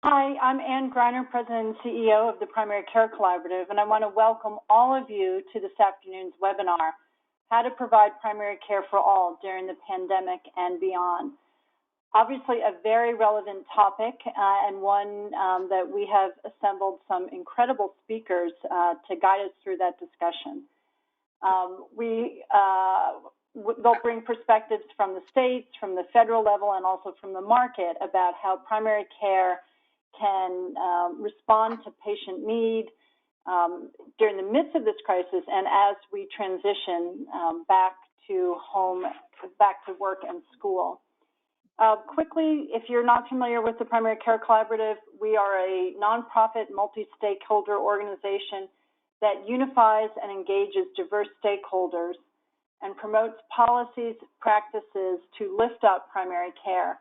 Hi, I'm Ann Greiner, President and CEO of the Primary Care Collaborative, and I want to welcome all of you to this afternoon's webinar, How to Provide Primary Care for All During the Pandemic and Beyond. Obviously a very relevant topic and one that we have assembled some incredible speakers to guide us through that discussion. They'll bring perspectives from the states, from the federal level, and also from the market about how primary care can respond to patient need during the midst of this crisis and as we transition back to home, back to work and school. Quickly, if you're not familiar with the Primary Care Collaborative, we are a nonprofit multi-stakeholder organization that unifies and engages diverse stakeholders and promotes policies, practices to lift up primary care.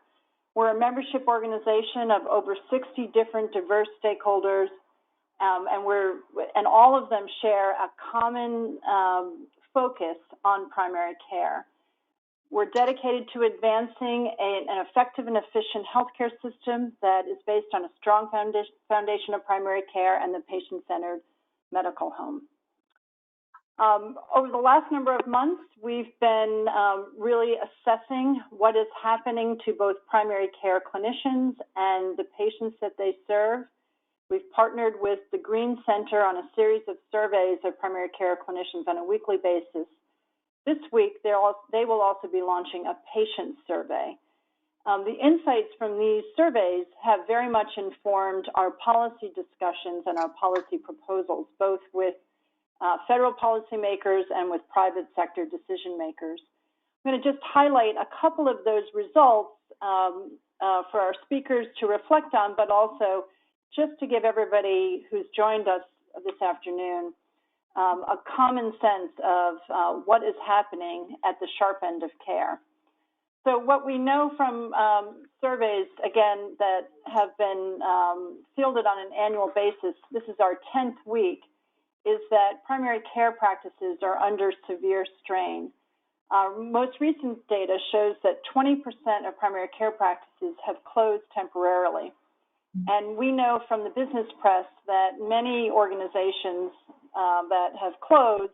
We're a membership organization of over 60 different diverse stakeholders, and all of them share a common focus on primary care. We're dedicated to advancing an effective and efficient healthcare system that is based on a strong foundation of primary care and the patient-centered medical home. Over the last number of months, we've been really assessing what is happening to both primary care clinicians and the patients that they serve. We've partnered with the Green Center on a series of surveys of primary care clinicians on a weekly basis. This week, they will also be launching a patient survey. The insights from these surveys have very much informed our policy discussions and our policy proposals, both with federal policymakers and with private sector decision makers. I'm going to just highlight a couple of those results for our speakers to reflect on, but also just to give everybody who's joined us this afternoon a common sense of what is happening at the sharp end of care. So what we know from surveys, again, that have been fielded on an annual basis, this is our 10th week, is that primary care practices are under severe strain. Our most recent data shows that 20% of primary care practices have closed temporarily. And we know from the business press that many organizations that have closed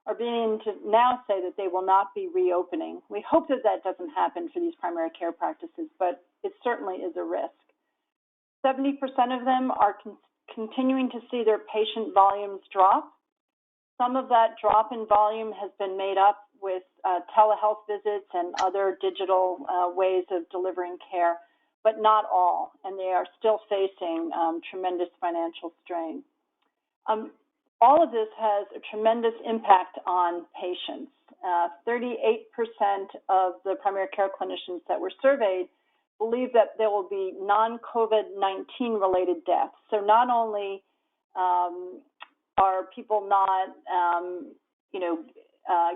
are beginning to now say that they will not be reopening. We hope that that doesn't happen for these primary care practices, but it certainly is a risk. 70% of them are continuing to see their patient volumes drop. Some of that drop in volume has been made up with telehealth visits and other digital ways of delivering care, but not all, and they are still facing tremendous financial strain. All of this has a tremendous impact on patients. 38% of the primary care clinicians that were surveyed believe that there will be non-COVID-19 related deaths. So not only are people not,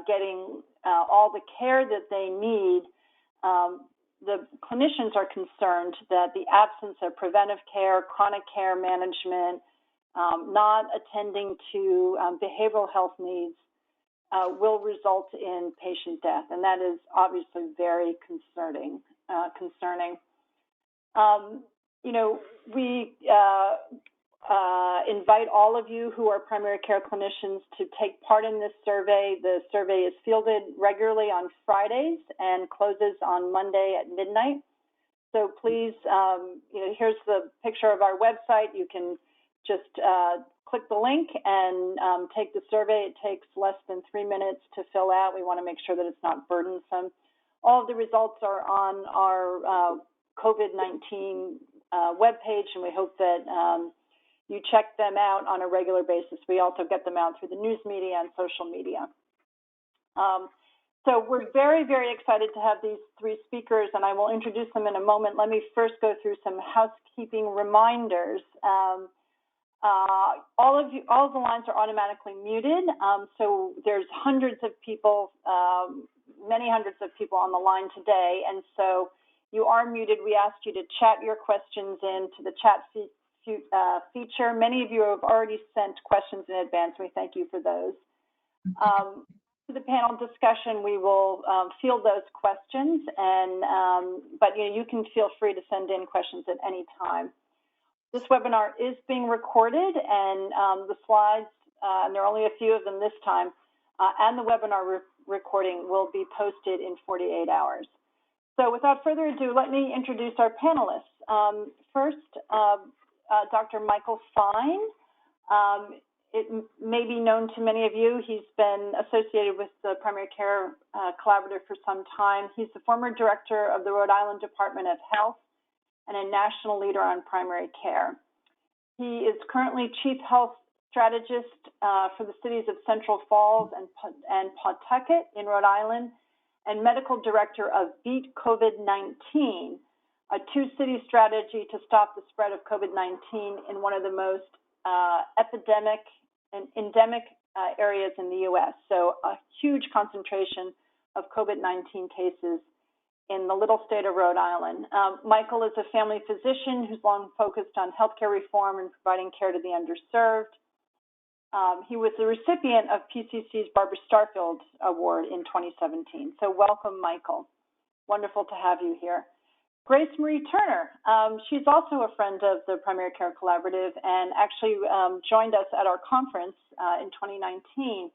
getting all the care that they need, the clinicians are concerned that the absence of preventive care, chronic care management, not attending to behavioral health needs will result in patient death, and that is obviously very concerning. We invite all of you who are primary care clinicians to take part in this survey. The survey is fielded regularly on Fridays and closes on Monday at midnight. So please, here's the picture of our website. You can just click the link and take the survey. It takes less than 3 minutes to fill out. We want to make sure that it's not burdensome. All of the results are on our COVID-19 webpage, and we hope that you check them out on a regular basis. We also get them out through the news media and social media. So we're very, very excited to have these three speakers, and I will introduce them in a moment. Let me first go through some housekeeping reminders. All of the lines are automatically muted, so there's hundreds of people, many hundreds of people on the line today, and so you are muted. We ask you to chat your questions into the chat feature. Many of you have already sent questions in advance. We thank you for those. To the panel discussion, we will field those questions, and but you can feel free to send in questions at any time. This webinar is being recorded, and the slides, and there are only a few of them this time, and the webinar recording will be posted in 48 hours. So without further ado, let me introduce our panelists. First, Dr. Michael Fine. It may be known to many of you. He's been associated with the Primary Care Collaborative for some time. He's the former director of the Rhode Island Department of Health and a national leader on primary care. He is currently Chief Health Strategist for the cities of Central Falls and Pawtucket in Rhode Island, and Medical Director of Beat COVID-19, a two-city strategy to stop the spread of COVID-19 in one of the most epidemic and endemic areas in the U.S. So a huge concentration of COVID-19 cases in the little state of Rhode Island. Michael is a family physician who's long focused on healthcare reform and providing care to the underserved. He was the recipient of PCC's Barbara Starfield Award in 2017. So welcome, Michael. Wonderful to have you here. Grace Marie Turner, she's also a friend of the Primary Care Collaborative and actually joined us at our conference in 2019.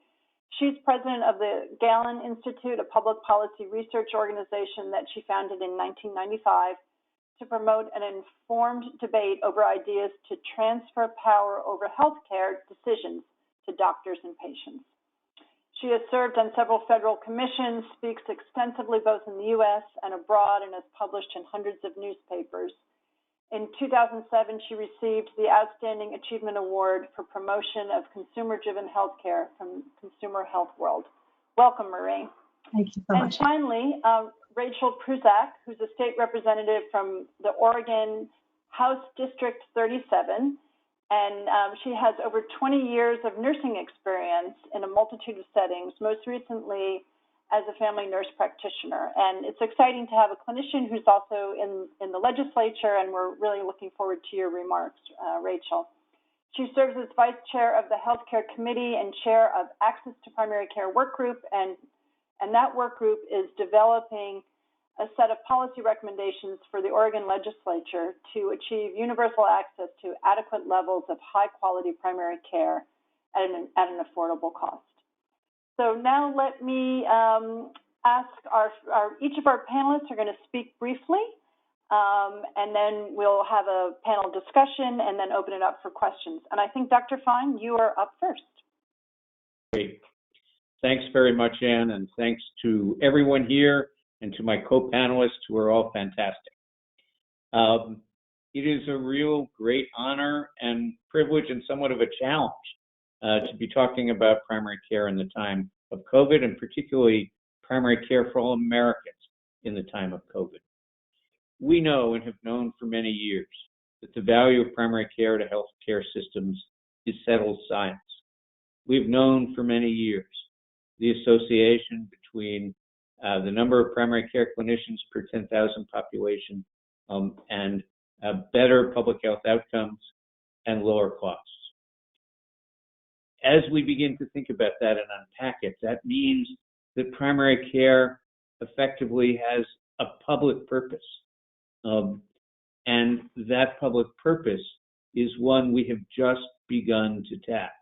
She's president of the Galen Institute, a public policy research organization that she founded in 1995 to promote an informed debate over ideas to transfer power over healthcare decisions to doctors and patients. She has served on several federal commissions, speaks extensively both in the U.S. and abroad, and has published in hundreds of newspapers. In 2007, she received the Outstanding Achievement Award for Promotion of Consumer-Driven Healthcare from Consumer Health World. Welcome, Marie. Thank you so much. And finally, Rachel Pruzak, who's a state representative from the Oregon House District 37, and she has over 20 years of nursing experience in a multitude of settings, most recently as a family nurse practitioner. And it's exciting to have a clinician who's also in the legislature, and we're really looking forward to your remarks, Rachel. She serves as vice chair of the Healthcare Committee and chair of Access to Primary Care Workgroup, and that workgroup is developing a set of policy recommendations for the Oregon legislature to achieve universal access to adequate levels of high-quality primary care at an affordable cost. So now let me ask each of our panelists are going to speak briefly, and then we'll have a panel discussion and then open it up for questions. And I think, Dr. Fine, you are up first. Great. Thanks very much, Ann, and thanks to everyone here and to my co-panelists who are all fantastic. It is a real great honor and privilege and somewhat of a challenge to be talking about primary care in the time of COVID, and particularly primary care for all Americans in the time of COVID. We know and have known for many years that the value of primary care to healthcare systems is settled science. We've known for many years the association between the number of primary care clinicians per 10,000 population and better public health outcomes and lower costs. As we begin to think about that and unpack it, that means that primary care effectively has a public purpose. And that public purpose is one we have just begun to tap.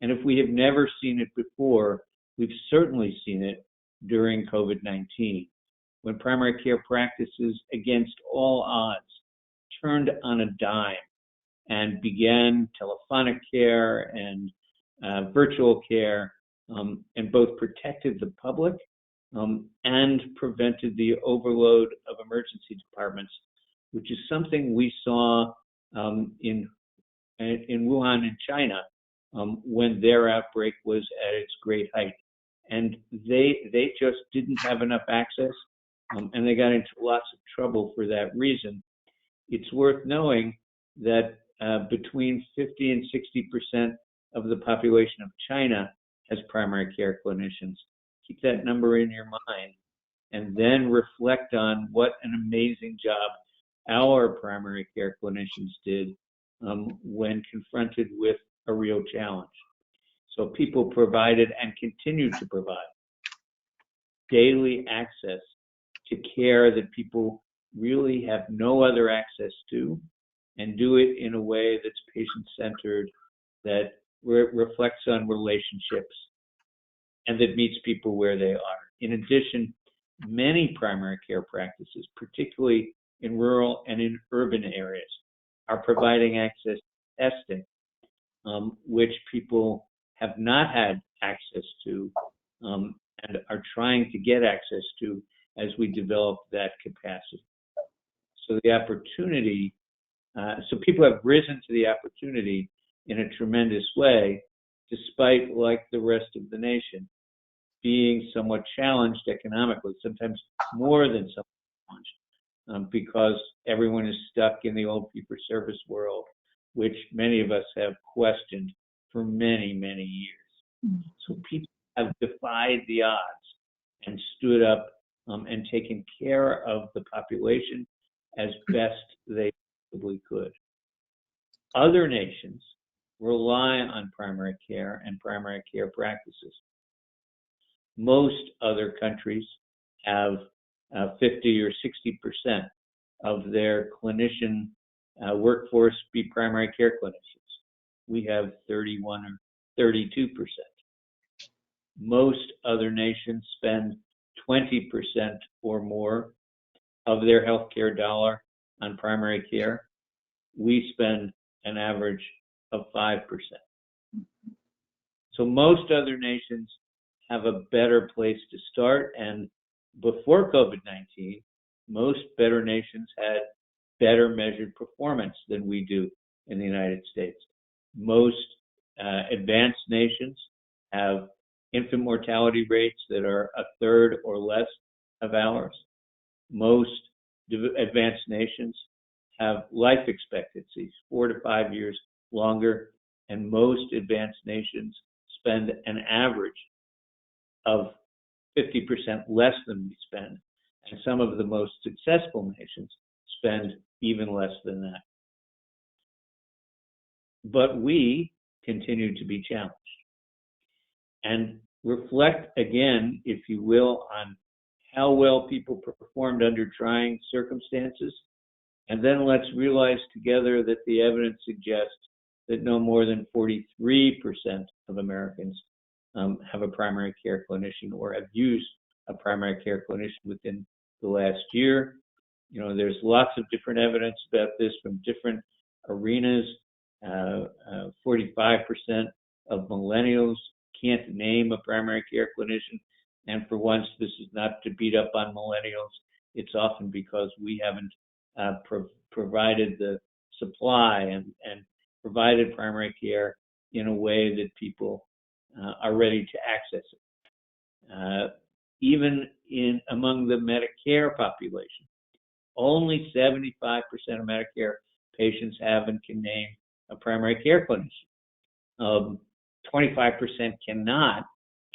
And if we have never seen it before, we've certainly seen it during COVID-19, when primary care practices, against all odds, turned on a dime and began telephonic care and virtual care, and both protected the public and prevented the overload of emergency departments, which is something we saw in Wuhan in China when their outbreak was at its great height. And they just didn't have enough access, and they got into lots of trouble for that reason. It's worth knowing that between 50 and 60% of the population of China has primary care clinicians. Keep that number in your mind, and then reflect on what an amazing job our primary care clinicians did when confronted with a real challenge. So people provided and continue to provide daily access to care that people really have no other access to, and do it in a way that's patient-centered, that reflects on relationships, and that meets people where they are. In addition, many primary care practices, particularly in rural and in urban areas, are providing access to testing, which people have not had access to, and are trying to get access to as we develop that capacity. So the opportunity, so people have risen to the opportunity in a tremendous way, despite, like the rest of the nation, being somewhat challenged economically, sometimes more than somewhat challenged, because everyone is stuck in the old fee-for-service world, which many of us have questioned for many, many years. So people have defied the odds and stood up and taken care of the population as best they possibly could. Other nations rely on primary care and primary care practices. Most other countries have 50 or 60% of their clinician workforce be primary care clinicians. We have 31 or 32%. Most other nations spend 20% or more of their healthcare dollar on primary care. We spend an average of 5%. So most other nations have a better place to start, and before COVID-19, most better nations had better measured performance than we do in the United States. Most advanced nations have infant mortality rates that are a third or less of ours. Most advanced nations have life expectancies 4 to 5 years longer, and most advanced nations spend an average of 50% less than we spend, and some of the most successful nations spend even less than that. But we continue to be challenged. And reflect again, if you will, on how well people performed under trying circumstances, and then let's realize together that the evidence suggests that no more than 43% of Americans have a primary care clinician or have used a primary care clinician within the last year. You know, there's lots of different evidence about this from different arenas. 45% of millennials can't name a primary care clinician. And for once, this is not to beat up on millennials. It's often because we haven't provided the supply and provided primary care in a way that people are ready to access it. Even among the Medicare population, only 75% of Medicare patients have and can name a primary care clinician. 25% cannot,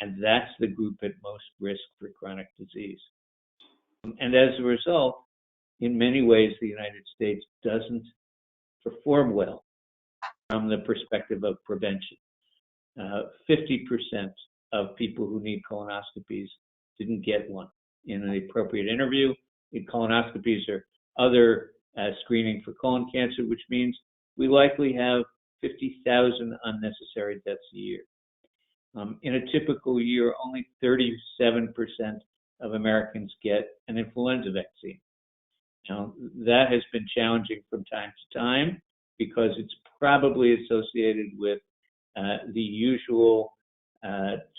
and that's the group at most risk for chronic disease. And as a result, in many ways, the United States doesn't perform well from the perspective of prevention. 50% of people who need colonoscopies didn't get one in an appropriate interview. Colonoscopies are other screening for colon cancer, which means we likely have 50,000 unnecessary deaths a year. In a typical year, only 37% of Americans get an influenza vaccine. Now, that has been challenging from time to time because it's probably associated with the usual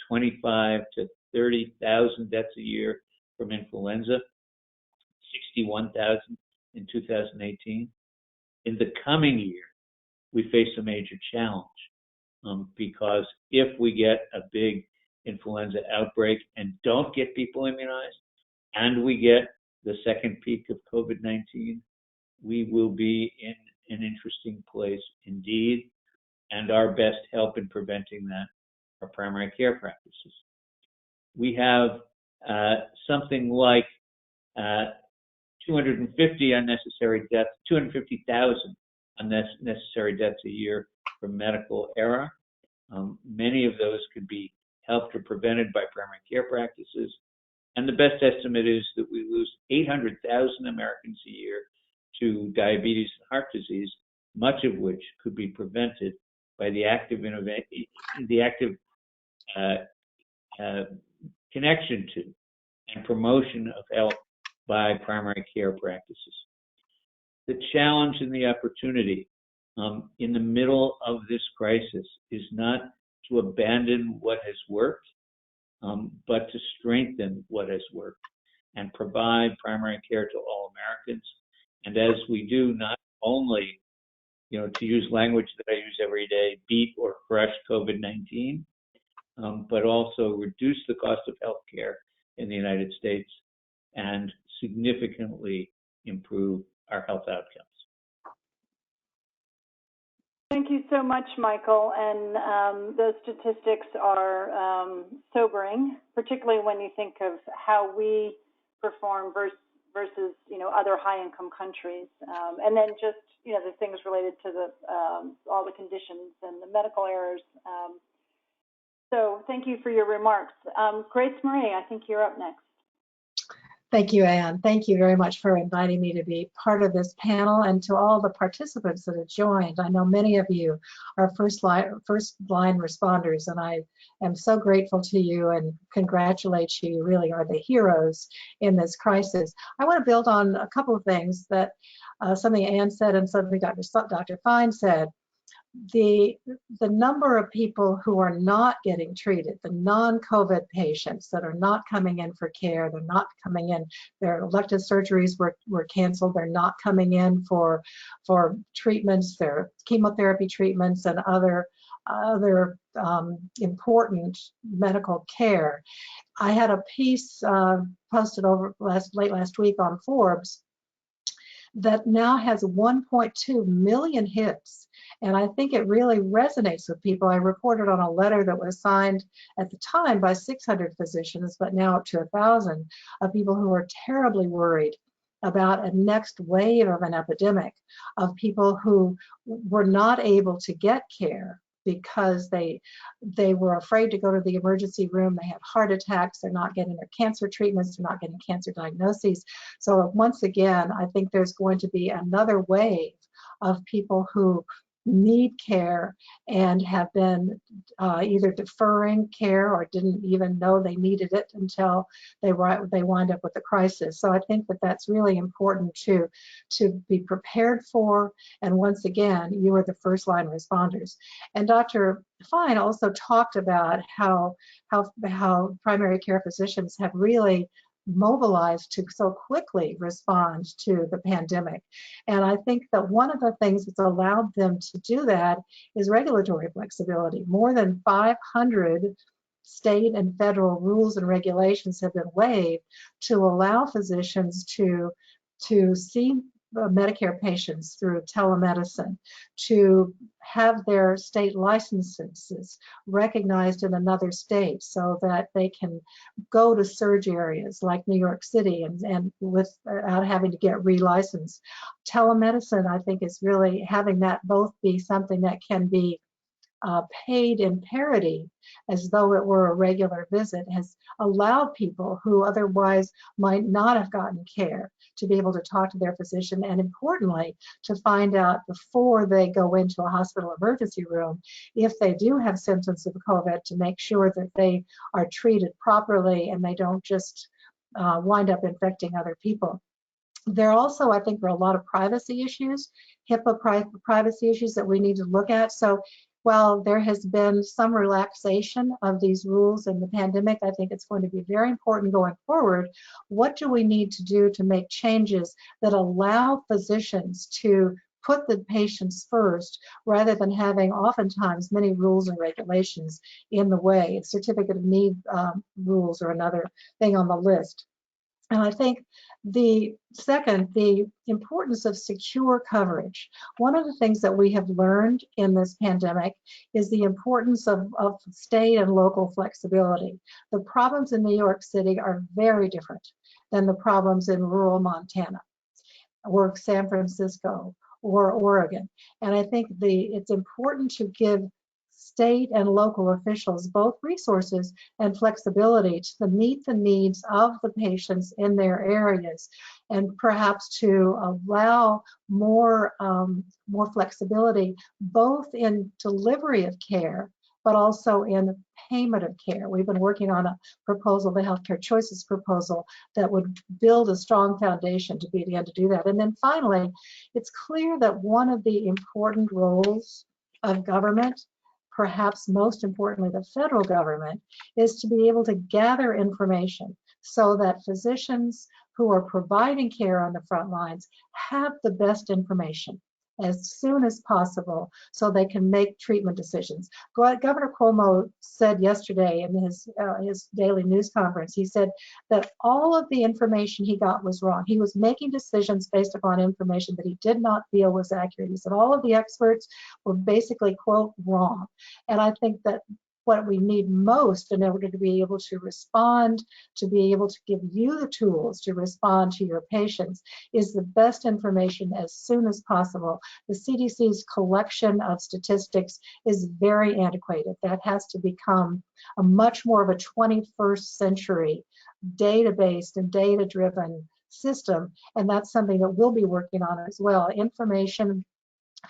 25 to 30,000 deaths a year from influenza, 61,000 in 2018. In the coming year, we face a major challenge because if we get a big influenza outbreak and don't get people immunized, and we get the second peak of COVID-19, we will be in an interesting place indeed, and our best help in preventing that are primary care practices. We have something like 250,000 unnecessary deaths a year from medical error. Many of those could be helped or prevented by primary care practices. And the best estimate is that we lose 800,000 Americans a year to diabetes and heart disease much of which could be prevented by the active connection to and promotion of health by primary care practices. The challenge and the opportunity in the middle of this crisis is not to abandon what has worked, but to strengthen what has worked and provide primary care to all Americans. And as we do, not only, to use language that I use every day, beat or crush COVID-19, but also reduce the cost of healthcare in the United States and significantly improve our health outcomes. Thank you so much, Michael. And those statistics are sobering, particularly when you think of how we perform versus other high-income countries. And then just the things related to all the conditions and the medical errors. So thank you for your remarks. Grace Marie, I think you're up next. Thank you, Anne. Thank you very much for inviting me to be part of this panel, and to all the participants that have joined. I know many of you are first line responders, and I am so grateful to you and congratulate you. You really are the heroes in this crisis. I want to build on a couple of things that something Anne said and something Dr. Fine said. The number of people who are not getting treated, the non-COVID patients that are not coming in for care, they're not coming in, their elective surgeries were canceled, they're not coming in for treatments, their chemotherapy treatments and other important medical care. I had a piece posted late last week on Forbes that now has 1.2 million hits. And I think it really resonates with people. I reported on a letter that was signed at the time by 600 physicians, but now up to 1,000, of people who are terribly worried about a next wave of an epidemic of people who were not able to get care because they were afraid to go to the emergency room. They have heart attacks. They're not getting their cancer treatments. They're not getting cancer diagnoses. So once again, I think there's going to be another wave of people who need care and have been either deferring care or didn't even know they needed it until they wind up with a crisis. So I think that that's really important to be prepared for. And once again, you are the first line responders. And Dr. Fine also talked about how primary care physicians have really mobilized to so quickly respond to the pandemic. And I think that one of the things that's allowed them to do that is regulatory flexibility. More than 500 state and federal rules and regulations have been waived to allow physicians to see Medicare patients through telemedicine, to have their state licenses recognized in another state so that they can go to surge areas like New York City and without having to get relicensed. Telemedicine, I think, is really having that both be something that can be paid in parity as though it were a regular visit, has allowed people who otherwise might not have gotten care to be able to talk to their physician, and importantly, to find out before they go into a hospital emergency room if they do have symptoms of COVID, to make sure that they are treated properly and they don't just wind up infecting other people. There also, I think, are a lot of privacy issues, HIPAA privacy issues that we need to look at. So while there has been some relaxation of these rules in the pandemic, I think it's going to be very important going forward. What do we need to do to make changes that allow physicians to put the patients first, rather than having oftentimes many rules and regulations in the way? Certificate of need rules are another thing on the list. And I think the importance of secure coverage. One of the things that we have learned in this pandemic is the importance of state and local flexibility. The problems in New York City are very different than the problems in rural Montana or San Francisco or Oregon. And I think it's important to give state and local officials both resources and flexibility to meet the needs of the patients in their areas, and perhaps to allow more flexibility both in delivery of care, but also in payment of care. We've been working on a proposal, the Healthcare Choices proposal, that would build a strong foundation to be able to do that. And then finally, it's clear that one of the important roles of government, perhaps most importantly the federal government, is to be able to gather information so that physicians who are providing care on the front lines have the best information as soon as possible so they can make treatment decisions. Governor Cuomo said yesterday in his daily news conference, he said that all of the information he got was wrong. He was making decisions based upon information that he did not feel was accurate. He said all of the experts were basically, quote, wrong. And I think that what we need most in order to be able to respond, to be able to give you the tools to respond to your patients, is the best information as soon as possible. The CDC's collection of statistics is very antiquated. That has to become a much more of a 21st century data-based and data-driven system, and that's something that we'll be working on as well. Information,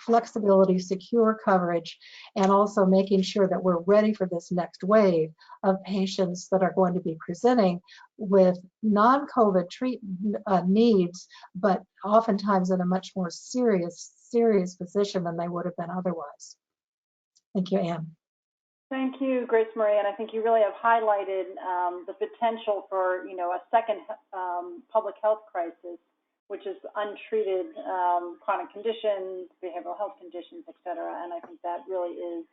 flexibility, secure coverage, and also making sure that we're ready for this next wave of patients that are going to be presenting with non-COVID treatment needs, but oftentimes in a much more serious position than they would have been otherwise. Thank you, Anne. Thank you, Grace Marie, and I think you really have highlighted the potential for, a second public health crisis, which is untreated chronic conditions, behavioral health conditions, et cetera. And I think that really is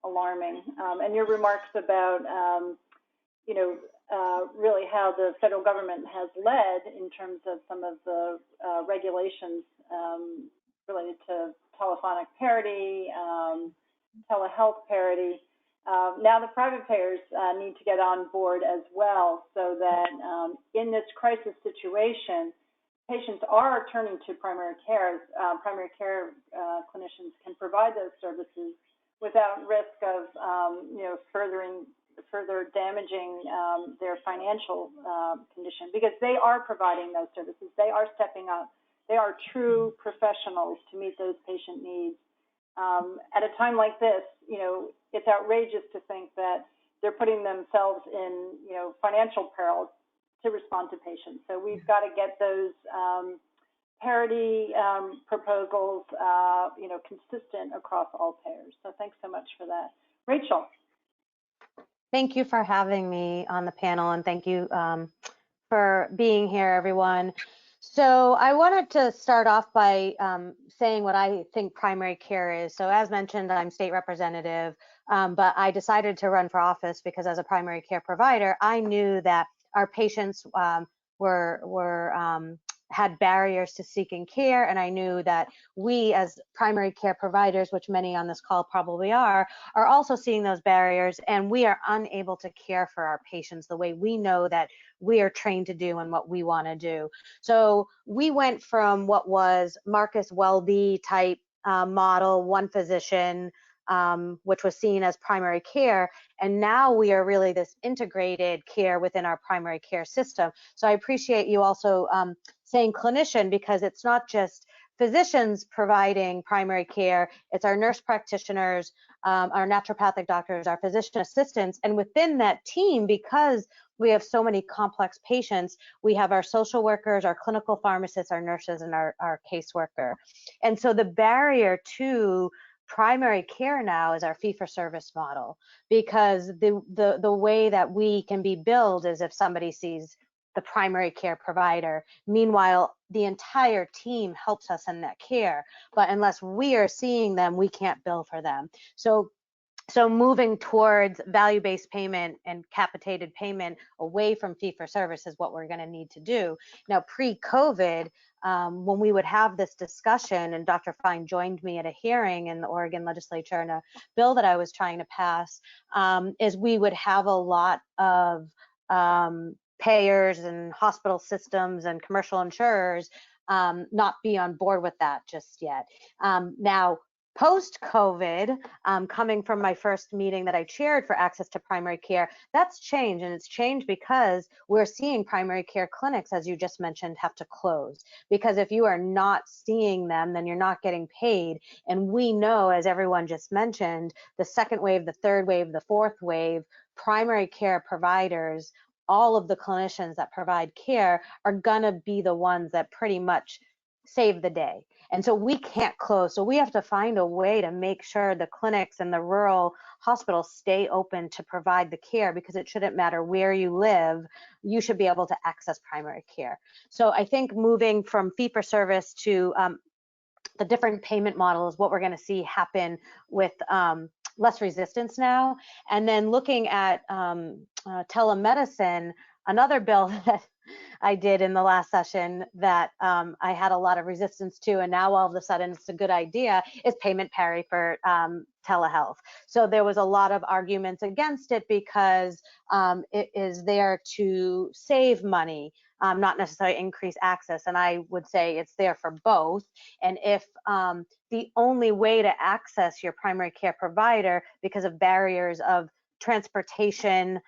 alarming. And your remarks about, really how the federal government has led in terms of some of the regulations related to telephonic parity, telehealth parity. Now the private payers need to get on board as well, so that in this crisis situation, patients are turning to primary care. Primary care clinicians can provide those services without risk of, further damaging their financial condition, because they are providing those services. They are stepping up. They are true professionals to meet those patient needs. At a time like this, it's outrageous to think that they're putting themselves in, financial peril to respond to patients. So we've got to get those parity proposals, consistent across all payers. So thanks so much for that. Rachel. Thank you for having me on the panel, and thank you for being here, everyone. So I wanted to start off by saying what I think primary care is. So as mentioned, I'm state representative, but I decided to run for office because as a primary care provider, I knew that our patients had barriers to seeking care, and I knew that we as primary care providers, which many on this call probably are also seeing those barriers, and we are unable to care for our patients the way we know that we are trained to do and what we want to do. So we went from what was Marcus Welby type model, one physician, which was seen as primary care, and now we are really this integrated care within our primary care system. So I appreciate you also saying clinician, because it's not just physicians providing primary care, it's our nurse practitioners, our naturopathic doctors, our physician assistants, and within that team, because we have so many complex patients, we have our social workers, our clinical pharmacists, our nurses, and our caseworker. And so the barrier to primary care now is our fee-for-service model, because the way that we can be billed is if somebody sees the primary care provider. Meanwhile, the entire team helps us in that care, but unless we are seeing them, we can't bill for them. So moving towards value-based payment and capitated payment away from fee-for-service is what we're going to need to do. Now, pre-COVID, when we would have this discussion, and Dr. Fine joined me at a hearing in the Oregon legislature in a bill that I was trying to pass, is we would have a lot of payers and hospital systems and commercial insurers not be on board with that just yet. Now, Post-COVID, coming from my first meeting that I chaired for access to primary care, that's changed, and it's changed because we're seeing primary care clinics, as you just mentioned, have to close. Because if you are not seeing them, then you're not getting paid. And we know, as everyone just mentioned, the second wave, the third wave, the fourth wave, primary care providers, all of the clinicians that provide care are gonna be the ones that pretty much save the day. And so we can't close. So we have to find a way to make sure the clinics and the rural hospitals stay open to provide the care, because it shouldn't matter where you live, you should be able to access primary care. So I think moving from fee-for-service to the different payment models, what we're going to see happen with less resistance now. And then looking at telemedicine, another bill that I did in the last session that I had a lot of resistance to, and now all of a sudden it's a good idea, is payment parity for telehealth. So there was a lot of arguments against it because it is there to save money, not necessarily increase access. And I would say it's there for both. And if the only way to access your primary care provider because of barriers of transportation,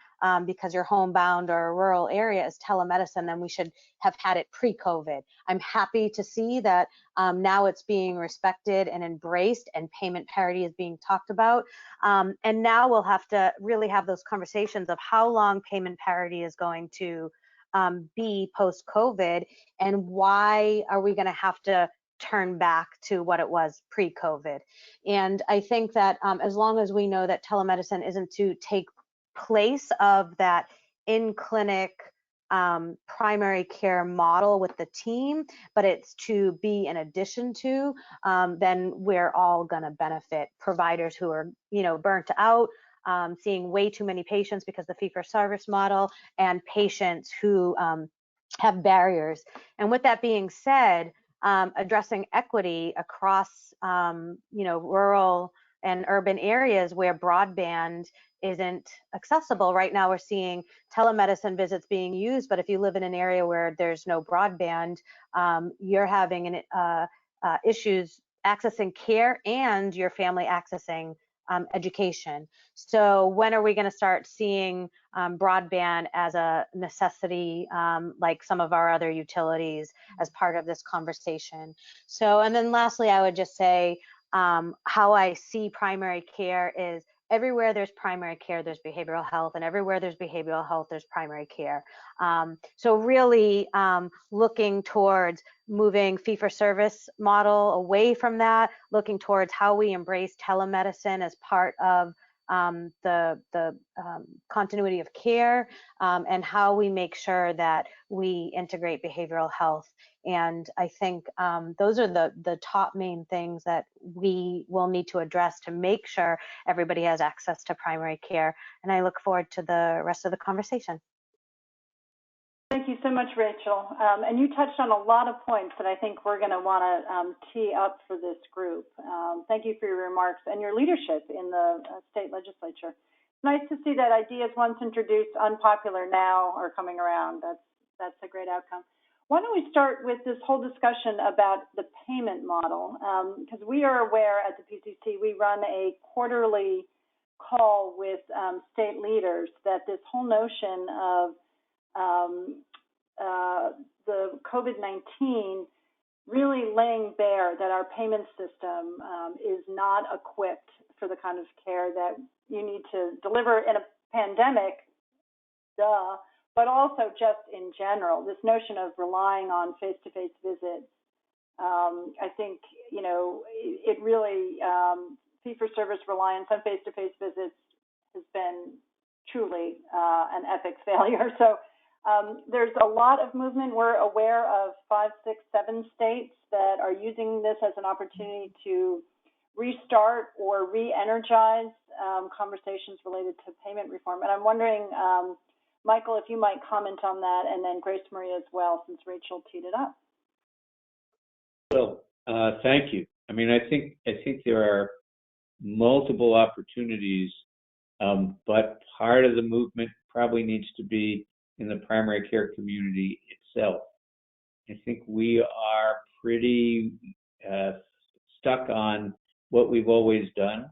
because you're homebound or a rural area, is telemedicine, then we should have had it pre-COVID. I'm happy to see that now it's being respected and embraced, and payment parity is being talked about. And now we'll have to really have those conversations of how long payment parity is going to be post-COVID, and why are we going to have to turn back to what it was pre-COVID. And I think that as long as we know that telemedicine isn't to take place of that in-clinic primary care model with the team, but it's to be in addition to, then we're all going to benefit. Providers who are, burnt out, seeing way too many patients because the fee-for-service model, and patients who have barriers. And with that being said, addressing equity across, rural and urban areas where broadband isn't accessible. Right now we're seeing telemedicine visits being used, but if you live in an area where there's no broadband, you're having issues accessing care and your family accessing education. So when are we going to start seeing broadband as a necessity, like some of our other utilities, as part of this conversation? So, and then lastly, I would just say how I see primary care is everywhere there's primary care, there's behavioral health, and everywhere there's behavioral health, there's primary care. So really looking towards moving fee-for-service model away from that, looking towards how we embrace telemedicine as part of the continuity of care, and how we make sure that we integrate behavioral health. And I think those are the top main things that we will need to address to make sure everybody has access to primary care. And I look forward to the rest of the conversation. Thank you so much, Rachel. And you touched on a lot of points that I think we're going to want to tee up for this group. Thank you for your remarks and your leadership in the state legislature. It's nice to see that ideas once introduced, unpopular now, are coming around. That's a great outcome. Why don't we start with this whole discussion about the payment model? Because we are aware at the PCC, we run a quarterly call with state leaders that this whole notion of the COVID-19 really laying bare that our payment system is not equipped for the kind of care that you need to deliver in a pandemic, but also just in general, this notion of relying on face-to-face visits. I think, it really, fee-for-service reliance on face-to-face visits has been truly an epic failure. So there's a lot of movement. We're aware of 5, 6, 7 states that are using this as an opportunity to restart or re-energize conversations related to payment reform. And I'm wondering, Michael, if you might comment on that, and then Grace Marie as well, since Rachel teed it up. Well, thank you. I mean, I think there are multiple opportunities, but part of the movement probably needs to be in the primary care community itself. I think we are pretty stuck on what we've always done,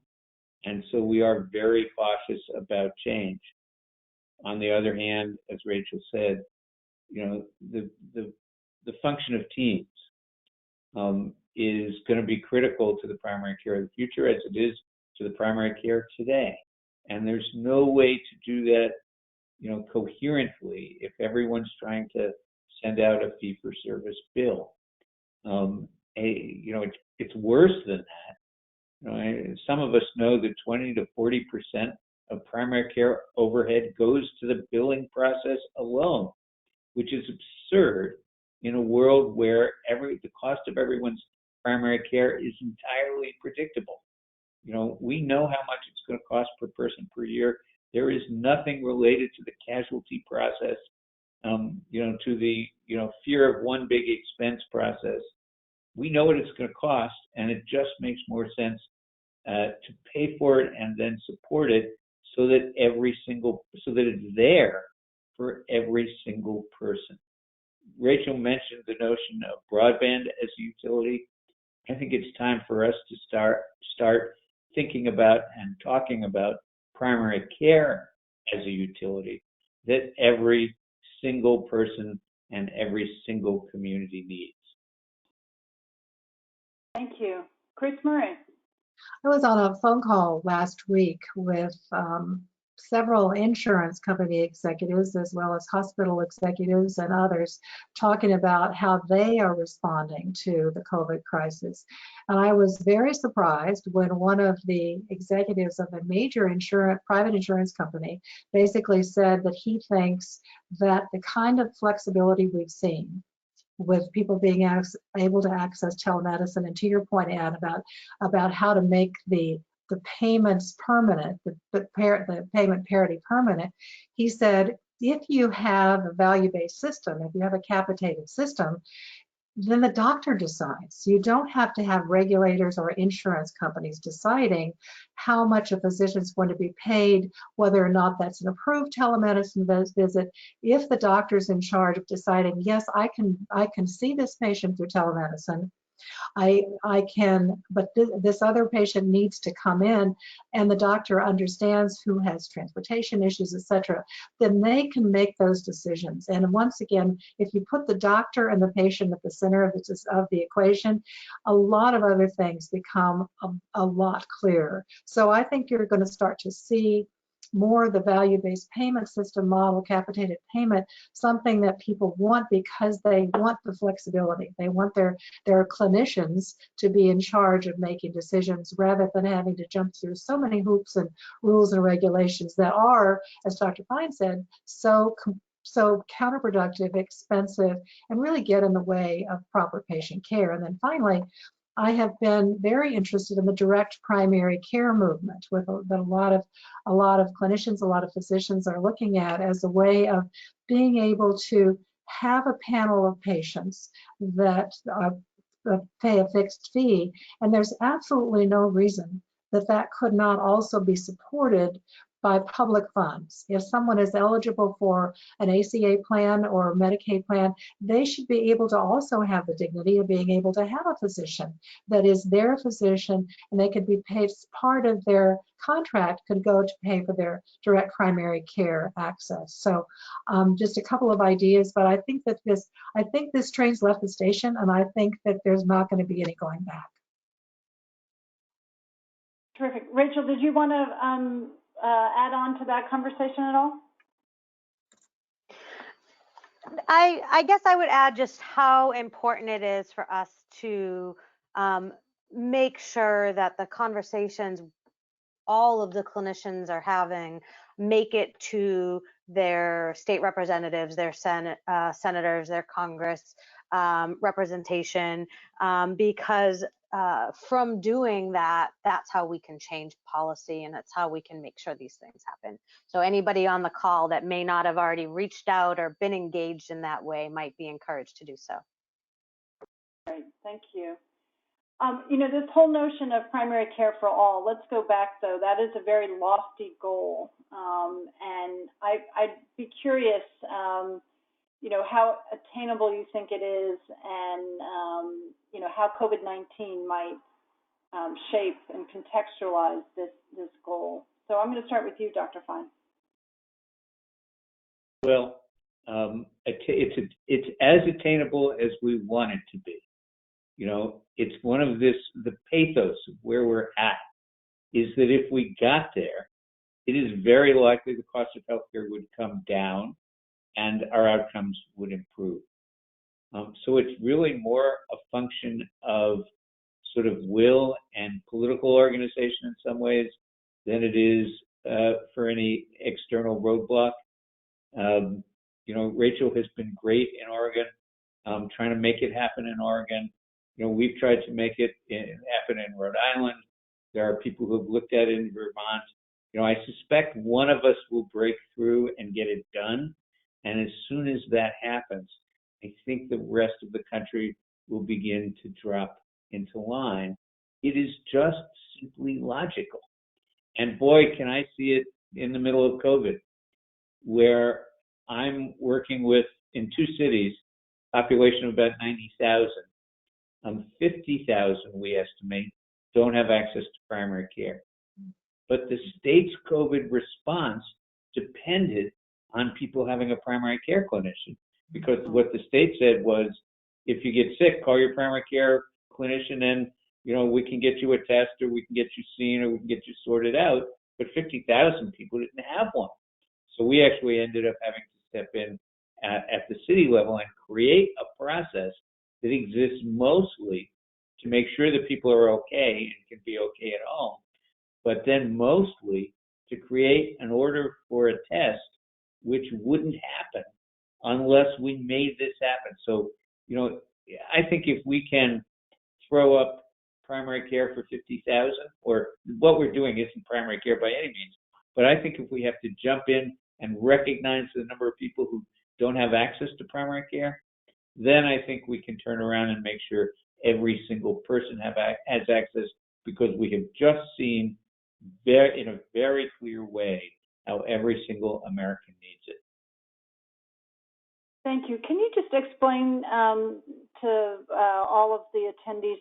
and so we are very cautious about change. On the other hand, as Rachel said, the function of teams is going to be critical to the primary care of the future, as it is to the primary care today. And there's no way to do that, coherently if everyone's trying to send out a fee-for-service bill. It's worse than that. Some of us know that 20 to 40% of primary care overhead goes to the billing process alone, which is absurd in a world where the cost of everyone's primary care is entirely predictable. We know how much it's going to cost per person per year. There is nothing related to the casualty process, to the, fear of one big expense process. We know what it's going to cost, and it just makes more sense to pay for it and then support it so that it's there for every single person. Rachel mentioned the notion of broadband as a utility. I think it's time for us to start thinking about and talking about primary care as a utility that every single person and every single community needs. Thank you. Chris Murray. I was on a phone call last week with several insurance company executives as well as hospital executives and others talking about how they are responding to the COVID crisis. And I was very surprised when one of the executives of a major private insurance company basically said that he thinks that the kind of flexibility we've seen with people being able to access telemedicine, and to your point, Ann, about how to make the payments permanent, the payment parity permanent, he said, if you have a value-based system, if you have a capitated system, then the doctor decides. You don't have to have regulators or insurance companies deciding how much a physician is going to be paid, whether or not that's an approved telemedicine visit. If the doctor's in charge of deciding, yes, I can see this patient through telemedicine, I can, but this other patient needs to come in, and the doctor understands who has transportation issues, etc., then they can make those decisions. And once again, if you put the doctor and the patient at the center of the equation, a lot of other things become a lot clearer. So I think you're going to start to see more of the value-based payment system model, capitated payment, something that people want because they want the flexibility. They want their clinicians to be in charge of making decisions rather than having to jump through so many hoops and rules and regulations that are, as Dr. Fine said, so counterproductive, expensive, and really get in the way of proper patient care. And then finally, I have been very interested in the direct primary care movement, that a lot of clinicians, a lot of physicians are looking at as a way of being able to have a panel of patients that pay a fixed fee, and there's absolutely no reason that could not also be supported by public funds. If someone is eligible for an ACA plan or a Medicaid plan, they should be able to also have the dignity of being able to have a physician that is their physician, and they could be paid, part of their contract could go to pay for their direct primary care access. So just a couple of ideas, but I think this train's left the station, and I think that there's not going to be any going back. Terrific. Rachel, did you want to add on to that conversation at all? I guess I would add just how important it is for us to make sure that the conversations all of the clinicians are having make it to their state representatives, their senators, their Congress representation, because from doing that, that's how we can change policy, and that's how we can make sure these things happen. So anybody on the call that may not have already reached out or been engaged in that way might be encouraged to do so. Great, thank you. This whole notion of primary care for all, let's go back though, that is a very lofty goal. And I'd be curious, how attainable you think it is, and, how COVID-19 might shape and contextualize this goal. So I'm going to start with you, Dr. Fine. Well, it's as attainable as we want it to be. You know, it's one of the pathos of where we're at is that if we got there, it is very likely the cost of healthcare would come down and our outcomes would improve. So it's really more a function of sort of will and political organization in some ways than it is for any external roadblock. You know, Rachel has been great in Oregon, trying to make it happen in Oregon. You know, we've tried to make it happen in Rhode Island. There are people who have looked at it in Vermont. You know, I suspect one of us will break through and get it done. And as soon as that happens, I think the rest of the country will begin to drop into line. It is just simply logical. And boy, can I see it in the middle of COVID, where I'm working with, in 2 cities, population of about 90,000. 50,000, we estimate, don't have access to primary care. But the state's COVID response depended on people having a primary care clinician, because what the state said was, if you get sick, call your primary care clinician and, you know, we can get you a test or we can get you seen or we can get you sorted out. But 50,000 people didn't have one. So we actually ended up having to step in at the city level and create a process that exists mostly to make sure that people are okay and can be okay at home, but then mostly to create an order for a test which wouldn't happen unless we made this happen. So, you know, I think if we can throw up primary care for 50,000, or what we're doing isn't primary care by any means, but I think if we have to jump in and recognize the number of people who don't have access to primary care, then I think we can turn around and make sure every single person has access, because we have just seen in a very clear way how every single American needs it. Thank you. Can you just explain to all of the attendees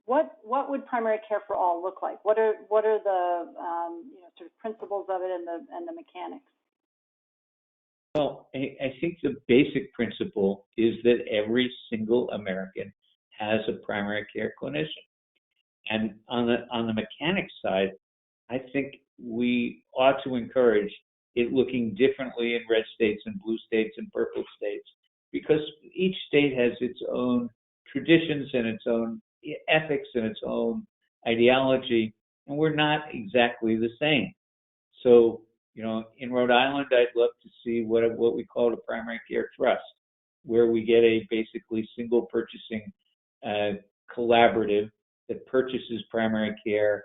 what would primary care for all look like? What are the you know, sort of principles of it and the mechanics? Well, I think the basic principle is that every single American has a primary care clinician. And on the mechanics side, I think we ought to encourage it looking differently in red states and blue states and purple states, because each state has its own traditions and its own ethics and its own ideology, and we're not exactly the same. So, you know, in Rhode Island, I'd love to see what we call a primary care trust, where we get a basically single purchasing collaborative that purchases primary care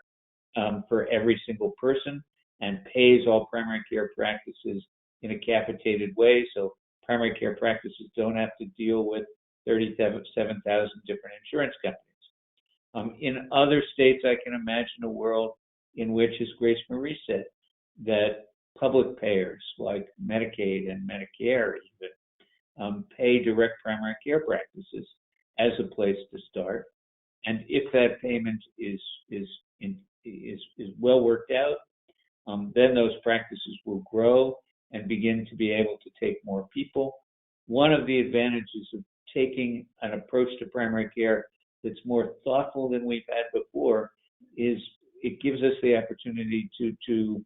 for every single person and pays all primary care practices in a capitated way. So primary care practices don't have to deal with 37,000 different insurance companies. In other states, I can imagine a world in which, as Grace Marie said, that public payers like Medicaid and Medicare even pay direct primary care practices as a place to start. And if that payment is well worked out, then those practices will grow and begin to be able to take more people. One of the advantages of taking an approach to primary care that's more thoughtful than we've had before is it gives us the opportunity to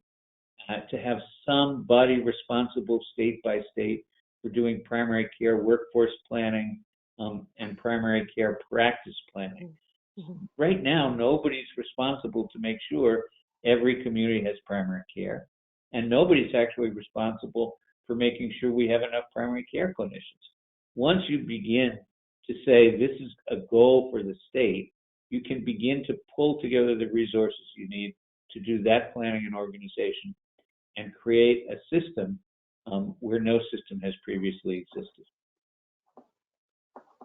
have somebody responsible state by state for doing primary care workforce planning and primary care practice planning. Mm-hmm. Right now, nobody's responsible to make sure every community has primary care, and nobody's actually responsible for making sure we have enough primary care clinicians. Once you begin to say this is a goal for the state, you can begin to pull together the resources you need to do that planning and organization and create a system where no system has previously existed.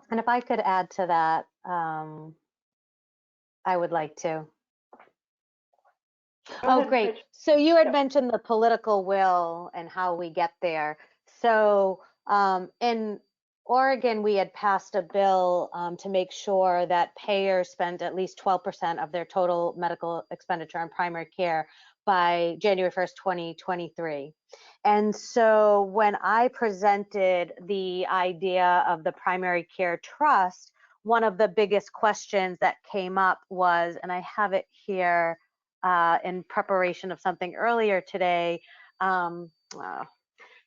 And if I could add to that, I would like to. Oh, great. So you had mentioned the political will and how we get there. So in Oregon, we had passed a bill to make sure that payers spend at least 12% of their total medical expenditure on primary care by January 1st, 2023. And so when I presented the idea of the primary care trust, one of the biggest questions that came up was, and I have it here in preparation of something earlier today,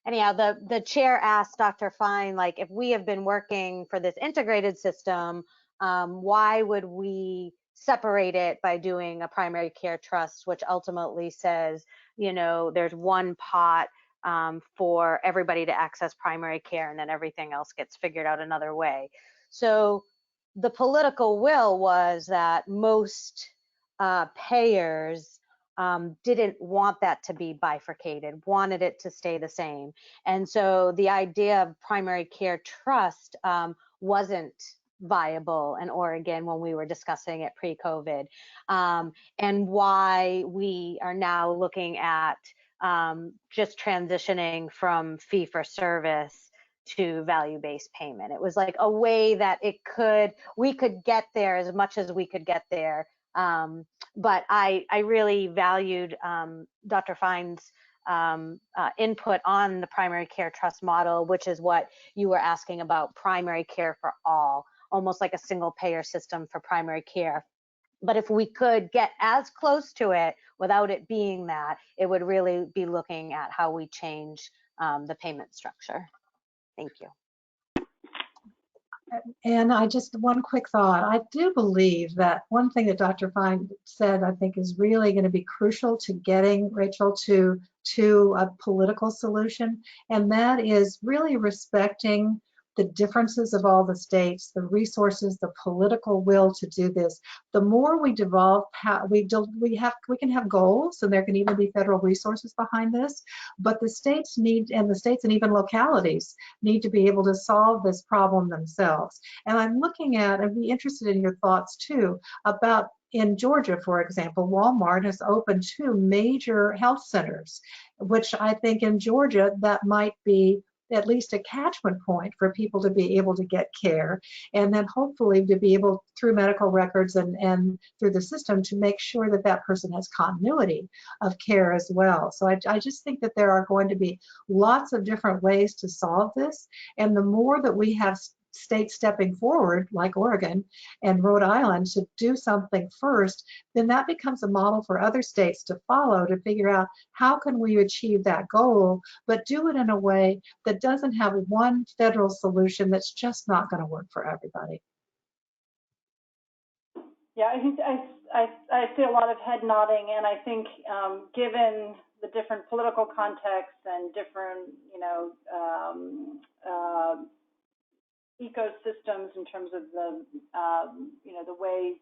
anyhow, the chair asked Dr. Fine, like, if we have been working for this integrated system, why would we separate it by doing a primary care trust, which ultimately says, you know, there's one pot for everybody to access primary care, and then everything else gets figured out another way. So the political will was that most payers didn't want that to be bifurcated, wanted it to stay the same. And so the idea of primary care trust wasn't viable in Oregon when we were discussing it pre-COVID, and why we are now looking at just transitioning from fee-for-service to value-based payment. It was like a way that we could get there as much as we could get there. But I really valued Dr. Fine's input on the primary care trust model, which is what you were asking about, primary care for all, almost like a single payer system for primary care. But if we could get as close to it without it being that, it would really be looking at how we change the payment structure. Thank you. And one quick thought. I do believe that one thing that Dr. Fine said, I think, is really going to be crucial to getting, Rachel, to a political solution, and that is really respecting the differences of all the states, the resources, the political will to do this. The more we devolve, we can have goals, and there can even be federal resources behind this, but the states and even localities need to be able to solve this problem themselves. And I'd be interested in your thoughts too about, in Georgia, for example, Walmart has opened 2 major health centers, which I think in Georgia that might be at least a catchment point for people to be able to get care, and then hopefully to be able, through medical records and through the system, to make sure that that person has continuity of care as well. So I just think that there are going to be lots of different ways to solve this, and the more that we have states stepping forward, like Oregon and Rhode Island, to do something first, then that becomes a model for other states to follow, to figure out how can we achieve that goal, but do it in a way that doesn't have one federal solution that's just not going to work for everybody. Yeah, I think I see a lot of head nodding, and I think given the different political contexts and different, ecosystems in terms of the, the way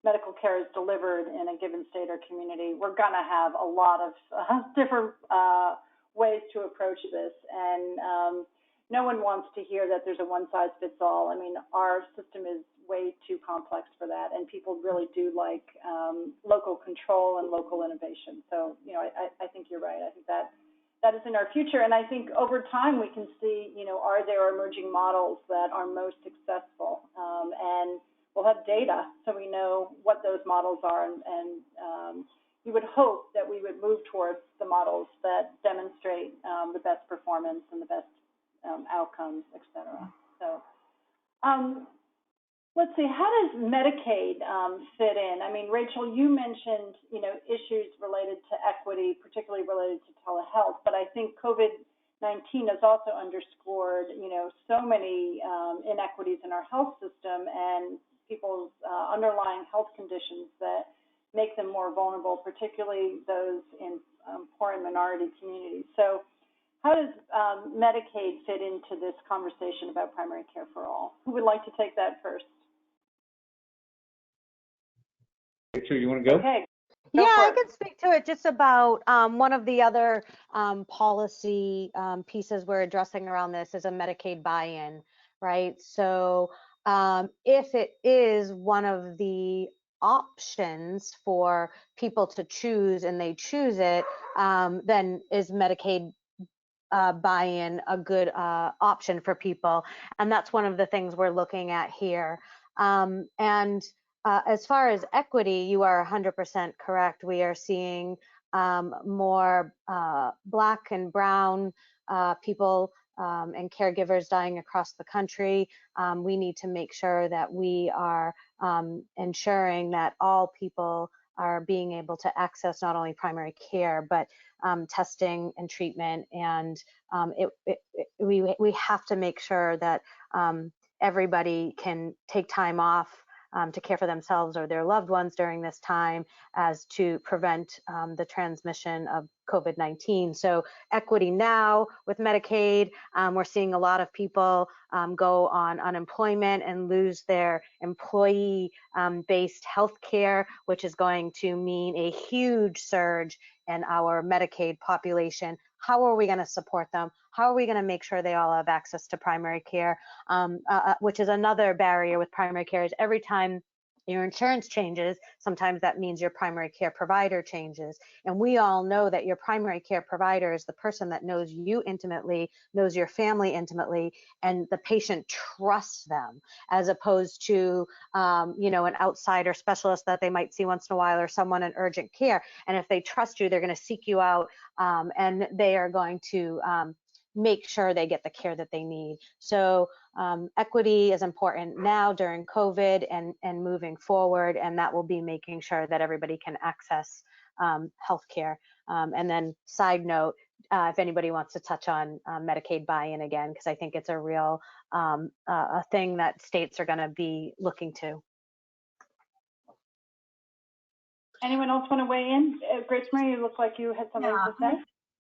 medical care is delivered in a given state or community, we're going to have a lot of different ways to approach this. And no one wants to hear that there's a one-size-fits-all. I mean, our system is way too complex for that, and people really do like local control and local innovation. So, I think you're right. I think that is in our future, and I think over time we can see, are there emerging models that are most successful, and we'll have data so we know what those models are, and you would hope that we would move towards the models that demonstrate the best performance and the best outcomes, et cetera. So let's see, how does Medicaid fit in? I mean, Rachel, you mentioned, issues related to equity, particularly related to telehealth, but I think COVID-19 has also underscored, so many inequities in our health system and people's underlying health conditions that make them more vulnerable, particularly those in poor and minority communities. So how does Medicaid fit into this conversation about primary care for all? Who would like to take that first? Rachel, you want to go? Okay. Yeah, I can speak to it just about one of the other policy pieces we're addressing around this is a Medicaid buy-in, right? So if it is one of the options for people to choose and they choose it, then is Medicaid buy-in a good option for people, and that's one of the things we're looking at here. And as far as equity, you are 100% correct. We are seeing more Black and brown people and caregivers dying across the country. We need to make sure that we are ensuring that all people are being able to access not only primary care, but testing and treatment. And we have to make sure that everybody can take time off to care for themselves or their loved ones during this time, as to prevent the transmission of COVID-19. So equity now with Medicaid, we're seeing a lot of people go on unemployment and lose their employee-based health care, which is going to mean a huge surge in our Medicaid population. How are we going to support them? How are we going to make sure they all have access to primary care? Which is another barrier with primary care, is every time your insurance changes, sometimes that means your primary care provider changes. And we all know that your primary care provider is the person that knows you intimately, knows your family intimately, and the patient trusts them, as opposed to an outsider specialist that they might see once in a while, or someone in urgent care. And if they trust you, they're going to seek you out, and they are going to make sure they get the care that they need. So equity is important now during COVID and moving forward, and that will be making sure that everybody can access healthcare. And then side note, if anybody wants to touch on Medicaid buy-in again, because I think it's a real a thing that states are going to be looking to. Anyone else want to weigh in? Grace Marie, you look like you had something to say.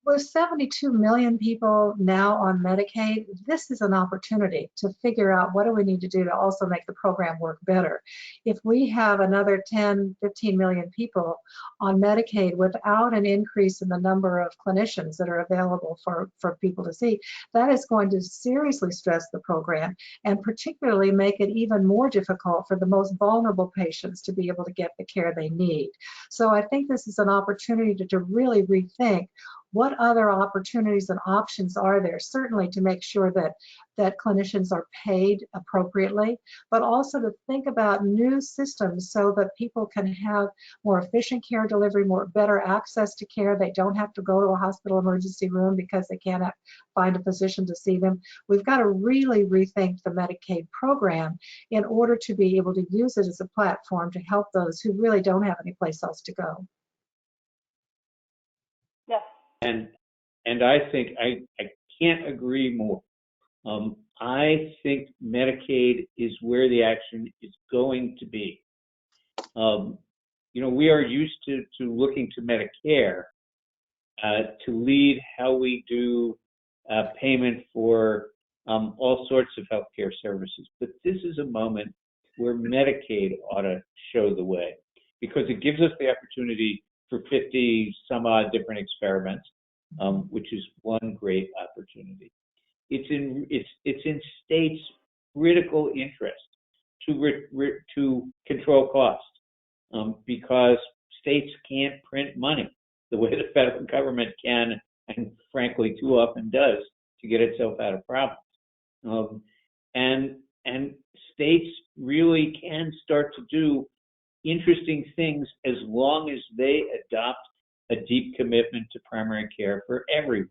With 72 million people now on Medicaid, this is an opportunity to figure out what do we need to do to also make the program work better. If we have another 10, 15 million people on Medicaid without an increase in the number of clinicians that are available for people to see, that is going to seriously stress the program, and particularly make it even more difficult for the most vulnerable patients to be able to get the care they need. So I think this is an opportunity to really rethink what other opportunities and options are there, certainly to make sure that clinicians are paid appropriately, but also to think about new systems so that people can have more efficient care delivery, better access to care. They don't have to go to a hospital emergency room because they can't find a physician to see them. We've got to really rethink the Medicaid program in order to be able to use it as a platform to help those who really don't have any place else to go. Yes. And I think I can't agree more. I think Medicaid is where the action is going to be. We are used to looking to Medicare to lead how we do payment for all sorts of healthcare services. But this is a moment where Medicaid ought to show the way, because it gives us the opportunity for 50 some odd different experiments, which is one great opportunity. It's in states' critical interest to control costs, because states can't print money the way the federal government can, and frankly too often does, to get itself out of problems. And states really can start to do interesting things as long as they adopt a deep commitment to primary care for everyone.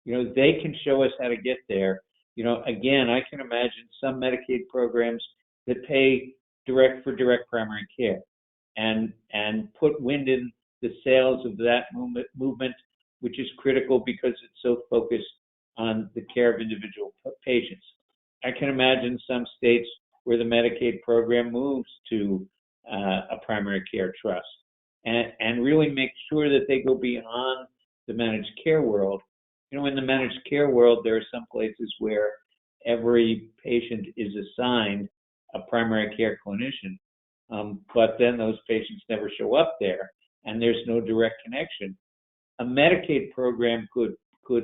They can show us how to get there. Again, I can imagine some Medicaid programs that pay direct primary care and put wind in the sails of that movement, which is critical because it's so focused on the care of individual patients. I can imagine some states where the Medicaid program moves to a primary care trust and really make sure that they go beyond the managed care world. In the managed care world, there are some places where every patient is assigned a primary care clinician, but then those patients never show up there, and there's no direct connection. A Medicaid program could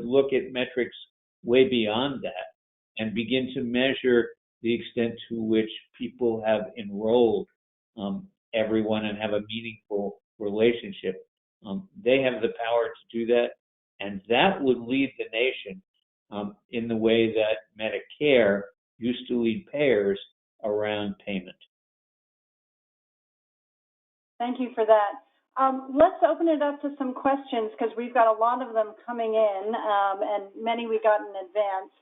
look at metrics way beyond that and begin to measure the extent to which people have enrolled everyone and have a meaningful relationship. They have the power to do that. And that would lead the nation in the way that Medicare used to lead payers around payment. Thank you for that. Let's open it up to some questions because we've got a lot of them coming in, and many we got in advance.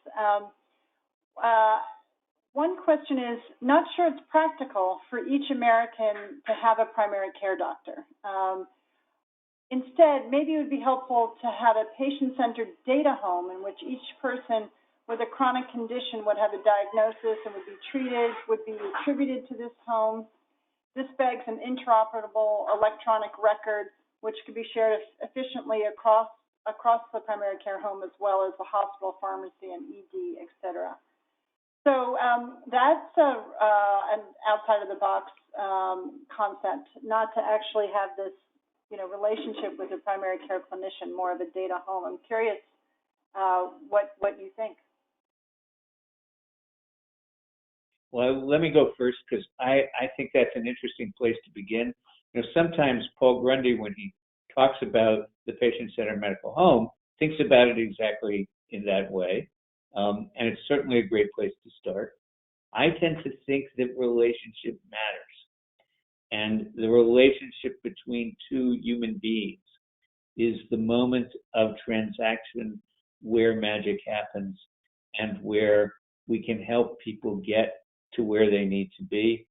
One question is, not sure it's practical for each American to have a primary care doctor. Instead, maybe it would be helpful to have a patient-centered data home in which each person with a chronic condition would have a diagnosis and would be treated, would be attributed to this home. This begs an interoperable electronic record which could be shared efficiently across the primary care home as well as the hospital, pharmacy, and ED, et cetera. So that's an outside-of-the-box concept, not to actually have this relationship with a primary care clinician, more of a data home. I'm curious what you think. Well, let me go first because I think that's an interesting place to begin. Sometimes Paul Grundy, when he talks about the patient-centered medical home, thinks about it exactly in that way. And it's certainly a great place to start. I tend to think that relationship matters. And the relationship between two human beings is the moment of transaction where magic happens and where we can help people get to where they need to be.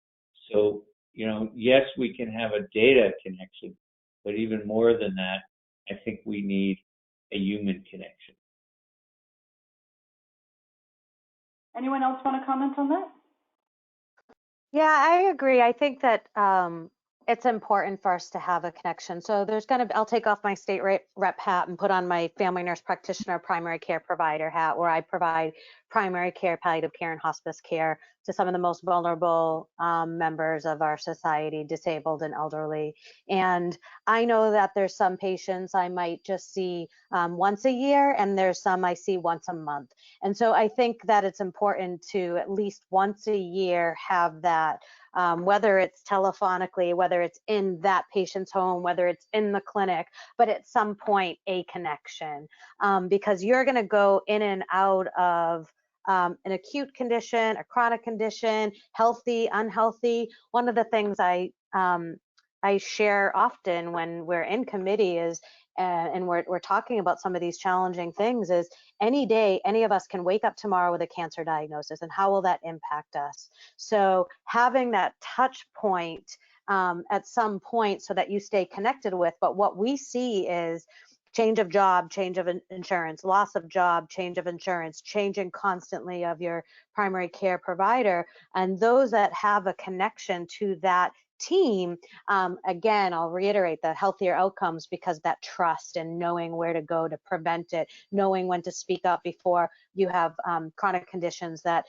So, yes, we can have a data connection, but even more than that, I think we need a human connection. Anyone else want to comment on that? Yeah, I agree. I think that it's important for us to have a connection. So I'll take off my state rep hat and put on my family nurse practitioner, primary care provider hat, where I provide primary care, palliative care, and hospice care to some of the most vulnerable members of our society, disabled and elderly. And I know that there's some patients I might just see once a year, and there's some I see once a month. And so I think that it's important to at least once a year have that, whether it's telephonically, whether it's in that patient's home, whether it's in the clinic, but at some point a connection, because you're going to go in and out of an acute condition, a chronic condition, healthy, unhealthy. One of the things I share often when we're in committee is, and we're talking about some of these challenging things, is any day, any of us can wake up tomorrow with a cancer diagnosis, and how will that impact us? So having that touch point at some point so that you stay connected with, but what we see is change of job, change of insurance, loss of job, change of insurance, changing constantly of your primary care provider. And those that have a connection to that team, again, I'll reiterate the healthier outcomes, because that trust and knowing where to go to prevent it, knowing when to speak up before you have chronic conditions that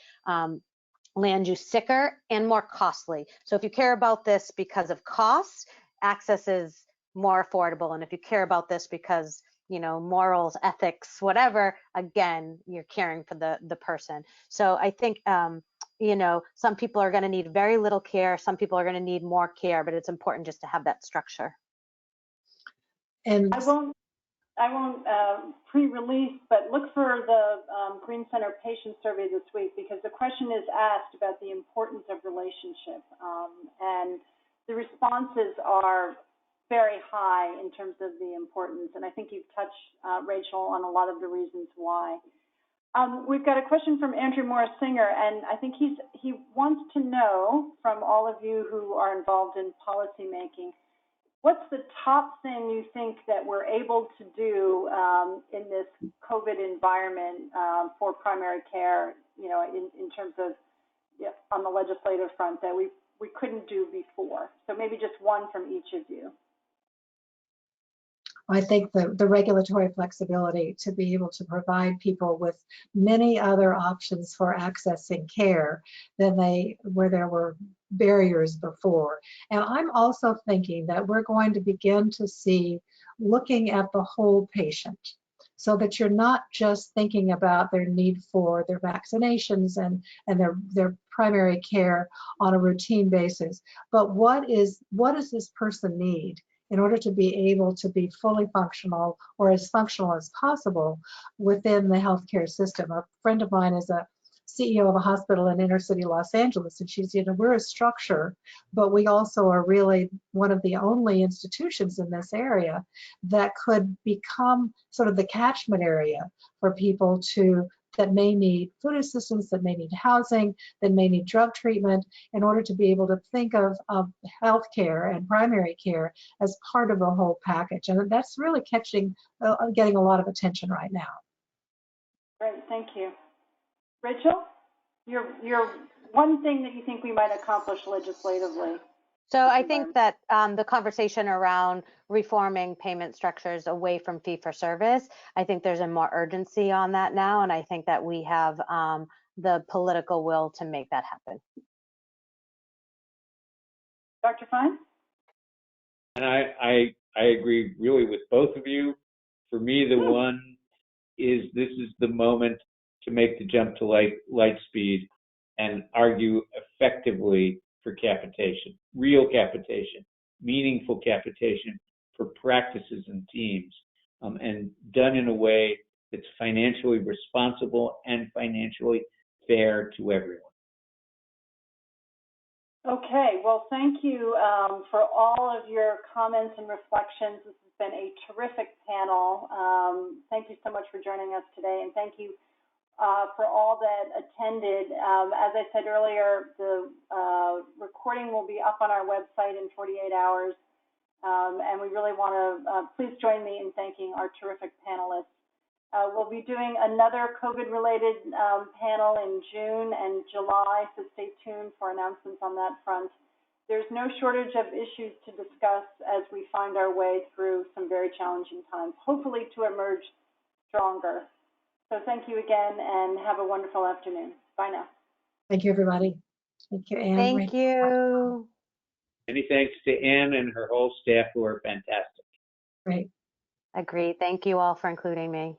land you sicker and more costly. So if you care about this because of cost, access is more affordable. And if you care about this because, morals, ethics, whatever, again, you're caring for the person. So I think, some people are going to need very little care. Some people are going to need more care, but it's important just to have that structure. And I won't pre-release, but look for the Green Center patient survey this week, because the question is asked about the importance of relationship, and the responses are very high in terms of the importance. And I think you've touched, Rachel, on a lot of the reasons why. We've got a question from Andrew Morris Singer, and I think he wants to know from all of you who are involved in policy making, what's the top thing you think that we're able to do in this COVID environment for primary care, in terms of on the legislative front that we couldn't do before? So maybe just one from each of you. I think the regulatory flexibility to be able to provide people with many other options for accessing care than where there were barriers before. And I'm also thinking that we're going to begin to see looking at the whole patient, so that you're not just thinking about their need for their vaccinations and their primary care on a routine basis, but what does this person need in order to be able to be fully functional or as functional as possible within the healthcare system. A friend of mine is a CEO of a hospital in inner city Los Angeles, and she's, we're a structure, but we also are really one of the only institutions in this area that could become sort of the catchment area for people that may need food assistance, that may need housing, that may need drug treatment, in order to be able to think of healthcare and primary care as part of a whole package. And that's really getting a lot of attention right now. Great, thank you. Rachel, your one thing that you think we might accomplish legislatively? So I think that the conversation around reforming payment structures away from fee-for-service, I think there's a more urgency on that now, and I think that we have the political will to make that happen. Dr. Fine? And I agree really with both of you. For me, the one is this is the moment to make the jump to light speed and argue effectively for capitation, real capitation, meaningful capitation for practices and teams, and done in a way that's financially responsible and financially fair to everyone. Okay, well, thank you for all of your comments and reflections. This has been a terrific panel. Thank you so much for joining us today, and thank you for all that attended. As I said earlier, the recording will be up on our website in 48 hours, and we really want to please join me in thanking our terrific panelists. We'll be doing another COVID-related panel in June and July, so stay tuned for announcements on that front. There's no shortage of issues to discuss as we find our way through some very challenging times, hopefully to emerge stronger. So thank you again, and have a wonderful afternoon. Bye now. Thank you, everybody. Thank you, Anne. Thank you. Many thanks to Anne and her whole staff who are fantastic. Great. Agree. Thank you all for including me.